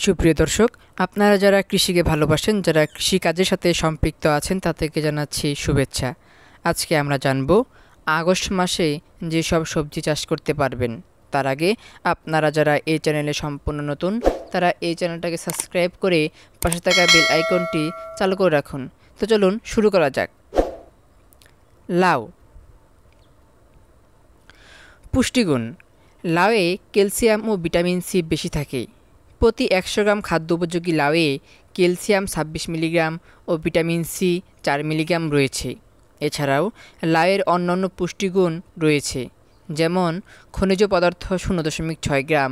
সুপ্রিয় দর্শক, আপনারা যারা কৃষিকে ভালোবাসেন, যারা কৃষিকাজের সাথে সম্পৃক্ত আছেন, তাদেরকে জানাচ্ছি শুভেচ্ছা। আজকে আমরা জানব আগস্ট মাসে যেসব সবজি চাষ করতে পারবেন। তার আগে আপনারা যারা এই চ্যানেলে সম্পূর্ণ নতুন, তারা এই চ্যানেলটাকে সাবস্ক্রাইব করে পাশে থাকা বেল আইকনটি চালু করে রাখুন। তো চলুন শুরু করা যাক। লাউ। পুষ্টিগুণ। লাউয়ে ক্যালসিয়াম ও ভিটামিন সি বেশি থাকে। প্রতি 100 গ্রাম খাদ্য উপযোগী লাউয়ে ক্যালসিয়াম 26 মিলিগ্রাম ও ভিটামিন সি 4 মিলিগ্রাম রয়েছে। এছাড়াও লাউয়ের অন্যান্য পুষ্টিগুণ রয়েছে, যেমন খনিজ পদার্থ 0.6 গ্রাম,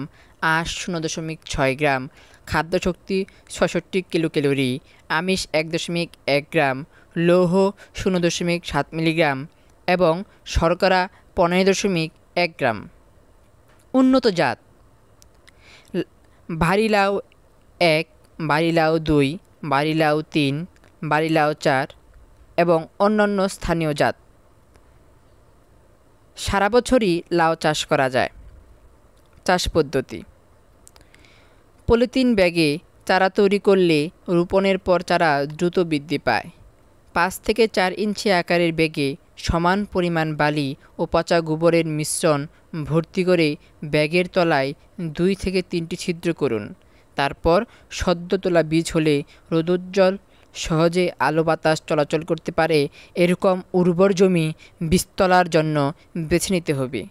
আঁশ 0.6 গ্রাম, খাদ্যশক্তি 66 কিলোক্যালোরি, আমিষ 1.1 গ্রাম, লৌহ 0.7 মিলিগ্রাম এবং শর্করা 15.1 গ্রাম। উন্নত জাত: ভারী লাউ 1, ভারী লাউ 2, ভারী লাউ 3, ভারী লাউ 4 এবং অন্যান্য স্থানীয় জাত। সারা বছরই লাউ চাষ করা যায়। চাষ পদ্ধতি: পলিথিন ব্যাগে চারা তৈরি করলে রোপণের পর চারা দ্রুত বৃদ্ধি পায়। 5 থেকে 4 ইঞ্চি আকারের ব্যাগে সমান পরিমাণ বালি ও পচা গোবরের মিশ্রণ ভর্তি করে ব্যাগের তলায় 2 থেকে 3টি ছিদ্র করুন। তারপর সদ্য তোলা বীজ হলে রোদোজ্জ্বল, সহজে আলো বাতাস চলাচল করতে পারে এরকম উর্বর জমি বীজতলার জন্য বেছে নিতে হবে।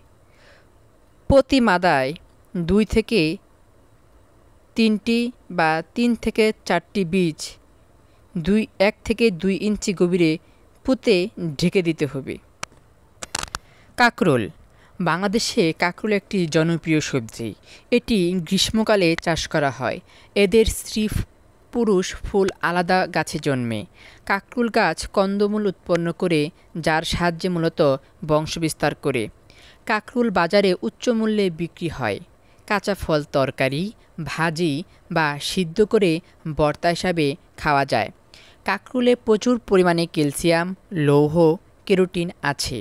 প্রতি মাদায় 2 থেকে 3টি বা 3 থেকে 4টি বীজ 1 থেকে 2 ইঞ্চি গভীরে পুঁতে ঢেকে দিতে হবে। কাঁকরোল। বাংলাদেশে কাঁকরোল একটি জনপ্রিয় সবজি। এটি গ্রীষ্মকালে চাষ করা হয়। এদের স্ত্রী পুরুষ ফুল আলাদা গাছে জন্মে। কাঁকরোল গাছ কন্দমূল উৎপন্ন করে, যার সাহায্যে মূলত বংশবিস্তার করে। কাঁকরোল বাজারে উচ্চ মূল্যে বিক্রি হয়। কাঁচা ফল তরকারি, ভাজি বা সিদ্ধ করে ভর্তা হিসাবে খাওয়া যায়। কাঁকরোলে প্রচুর পরিমাণে ক্যালসিয়াম, লৌহ, ক্যারোটিন আছে।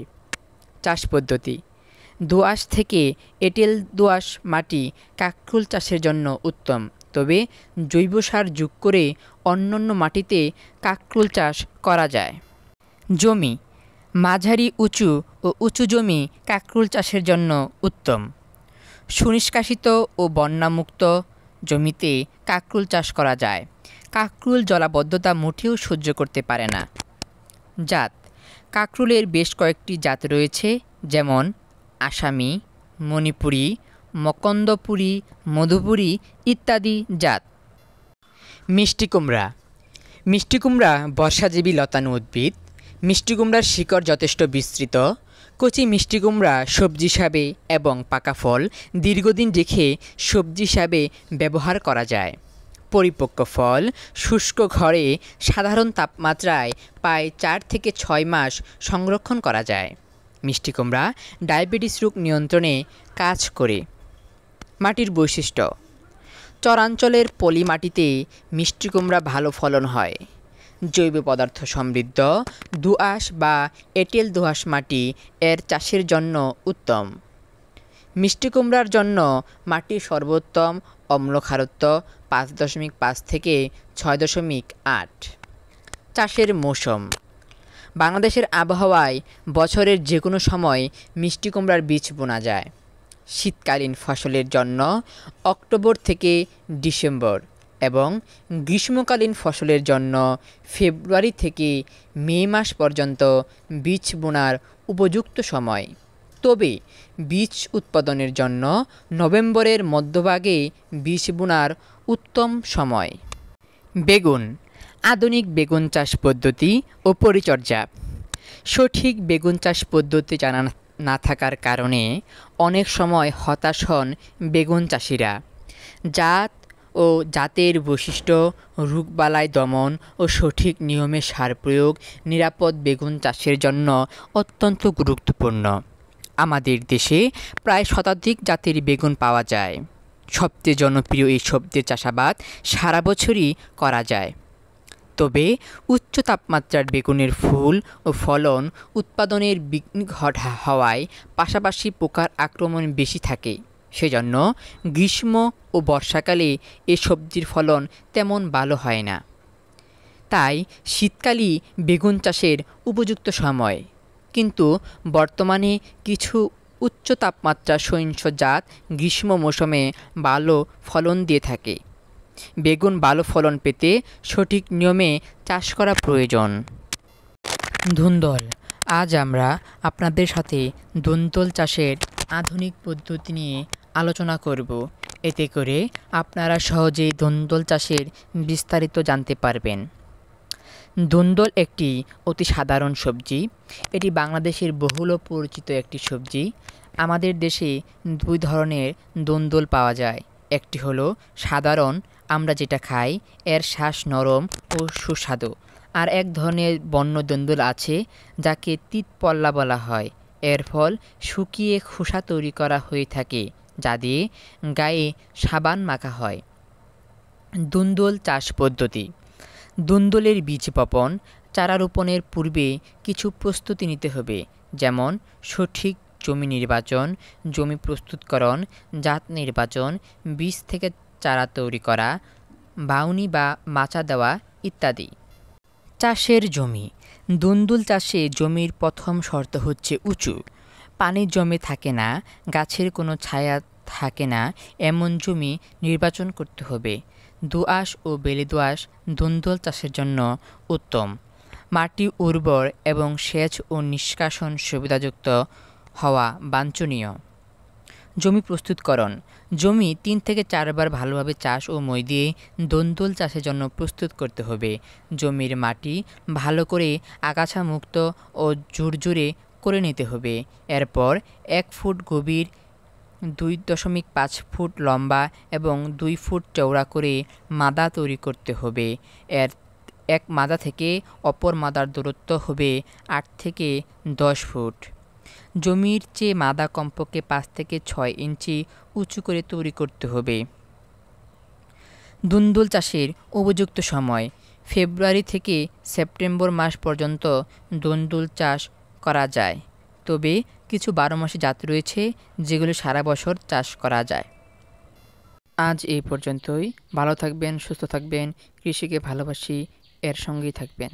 চাষ পদ্ধতি: দোআঁশ থেকে এঁটেল দোআঁশ মাটি কাঁকরোল চাষের জন্য উত্তম, তবে জৈব সার যোগ করে অন্যান্য মাটিতে কাঁকরোল চাষ করা যায়। জমি: মাঝারি উঁচু ও উঁচু জমি কাঁকরোল চাষের জন্য উত্তম। সুনিষ্কাশিত ও বন্যামুক্ত জমিতে কাঁকরোল চাষ করা যায়। কাঁকরোল জলাবদ্ধতা মোটেও সহ্য করতে পারে না। জাত: কাঁকরোলের বেশ কয়েকটি জাত রয়েছে, যেমন আসামি, মণিপুরি, মকন্দপুরি, মধুপুরি ইত্যাদি জাত। মিষ্টি কুমড়া। মিষ্টি কুমড়া বর্ষাজীবী লতানো উদ্ভিদ। মিষ্টি কুমড়ার শিকড় যথেষ্ট বিস্তৃত। কচি মিষ্টি কুমড়া সবজি হিসাবে এবং পাকা ফল দীর্ঘদিন রেখে সবজি হিসাবে ব্যবহার করা যায়। পরিপক্ক ফল শুষ্ক ঘরে সাধারণ তাপমাত্রায় প্রায় 4 থেকে 6 মাস সংরক্ষণ করা যায়। মিষ্টি কুমড়া ডায়াবেটিস রোগ নিয়ন্ত্রণে কাজ করে। মাটির বৈশিষ্ট্য: চরাঞ্চলের পলি মাটিতে মিষ্টি কুমড়া ভালো ফলন হয়। জৈব পদার্থ সমৃদ্ধ দোআঁশ বা এঁটেল দোআঁশ মাটি এর চাষের জন্য উত্তম। মিষ্টি কুমড়ার জন্য মাটির সর্বোত্তম অম্ল খারত্ব 5.5 থেকে 6.8। চাষের মৌসুম: বাংলাদেশের আবহাওয়ায় বছরের যে কোনো সময় মিষ্টি কুমড়ার বীজ বোনা যায়। শীতকালীন ফসলের জন্য অক্টোবর থেকে ডিসেম্বর এবং গ্রীষ্মকালীন ফসলের জন্য ফেব্রুয়ারি থেকে মে মাস পর্যন্ত বীজ বোনার উপযুক্ত সময়। তবে বীজ উৎপাদনের জন্য নভেম্বরের মধ্যভাগে বীজ বোনার উত্তম সময়। বেগুন। আধুনিক বেগুন চাষ পদ্ধতি ও পরিচর্যা: সঠিক বেগুন চাষ পদ্ধতি জানা না থাকার কারণে অনেক সময় হতাশ হন বেগুন চাষিরা। জাত ও জাতের বৈশিষ্ট্য, রোগবালাই দমন ও সঠিক নিয়মে সার প্রয়োগ নিরাপদ বেগুন চাষের জন্য অত্যন্ত গুরুত্বপূর্ণ। আমাদের দেশে প্রায় শতাধিক জাতের বেগুন পাওয়া যায়। সবচেয়ে জনপ্রিয় এই সবজির চাষাবাদ সারা বছরই করা যায়। তবে উচ্চ তাপমাত্রার বেগুনের ফুল ও ফলন উৎপাদনের বিঘ্ন হওয়ায় পাশাপাশি পোকার আক্রমণ বেশি থাকে। সেজন্য গ্রীষ্ম ও বর্ষাকালে এ সবজির ফলন তেমন ভালো হয় না। তাই শীতকালই বেগুন চাষের উপযুক্ত সময়। কিন্তু বর্তমানে কিছু উচ্চ তাপমাত্রা সহিষ্ণু জাত গ্রীষ্ম মৌসুমে ভালো ফলন দিয়ে থাকে। বেগুন ভালো ফলন পেতে সঠিক নিয়মে চাষ করা প্রয়োজন। ধুন্দল। আজ আমরা আপনাদের সাথে ধুন্দল চাষের আধুনিক পদ্ধতি নিয়ে আলোচনা করব। এতে করে আপনারা সহজেই ধুন্দল চাষের বিস্তারিত জানতে পারবেন। ধুন্দল একটি অতি সাধারণ সবজি। এটি বাংলাদেশের বহুল পরিচিত একটি সবজি। আমাদের দেশে দুই ধরনের ধুন্দল পাওয়া যায়। একটি হলো সাধারণ, আমরা যেটা খাই, এর শ্বাস নরম ও সুস্বাদু। আর এক ধরনের বন্য ধুন্দল আছে যাকে তিতপল্লা বলা হয়। এর ফল শুকিয়ে খোসা তৈরি করা হয়ে থাকে, যা দিয়ে গায়ে সাবান মাখা হয়। ধুন্দল চাষ পদ্ধতি। ধুন্দলের বীজ বপন। চারা রোপণের পূর্বে কিছু প্রস্তুতি নিতে হবে, যেমন সঠিক জমি নির্বাচন, জমি প্রস্তুতকরণ, জাত নির্বাচন, বীজ থেকে চারা তৈরি করা, বাউনি বা মাচা দেওয়া ইত্যাদি। চাষের জমি। ধুন্দুল চাষে জমির প্রথম শর্ত হচ্ছে উঁচু, পানি জমে থাকে না, গাছের কোনো ছায়া থাকে না এমন জমি নির্বাচন করতে হবে। দোআঁশ ও বেলে দোআঁশ ধুন্দুল চাষের জন্য উত্তম। মাটি উর্বর এবং সেচ ও নিষ্কাশন সুবিধাযুক্ত হওয়া বাঞ্ছনীয়। জমি প্রস্তুতকরণ। জমি ৩ থেকে ৪ বার ভালোভাবে চাষ ও মই দিয়ে ধুন্দুল চাষের জন্য প্রস্তুত করতে হবে। জমির মাটি ভালো করে আগাছা মুক্ত ও ঝুরঝুরে করে নিতে হবে। এরপর ১ ফুট গভীর, ২.৫ ফুট লম্বা এবং ২ ফুট চওড়া করে মাদা তৈরি করতে হবে। এর এক মাদা থেকে অপর মাদার দূরত্ব হবে ৮ থেকে ১০ ফুট। জমির চেয়ে মাদা কমপক্ষে ৫ থেকে ৬ ইঞ্চি উঁচু করে তৈরি করতে হবে। ধুন্দুল চাষের উপযুক্ত সময়। ফেব্রুয়ারি থেকে সেপ্টেম্বর মাস পর্যন্ত ধুন্দুল চাষ করা যায়, তবে কিছু ১২ মাসি জাত রয়েছে যেগুলো সারা বছর চাষ করা যায়। আজ এই পর্যন্তই। ভালো থাকবেন, সুস্থ থাকবেন, কৃষিকে ভালোবাসি এর সঙ্গেই থাকবেন।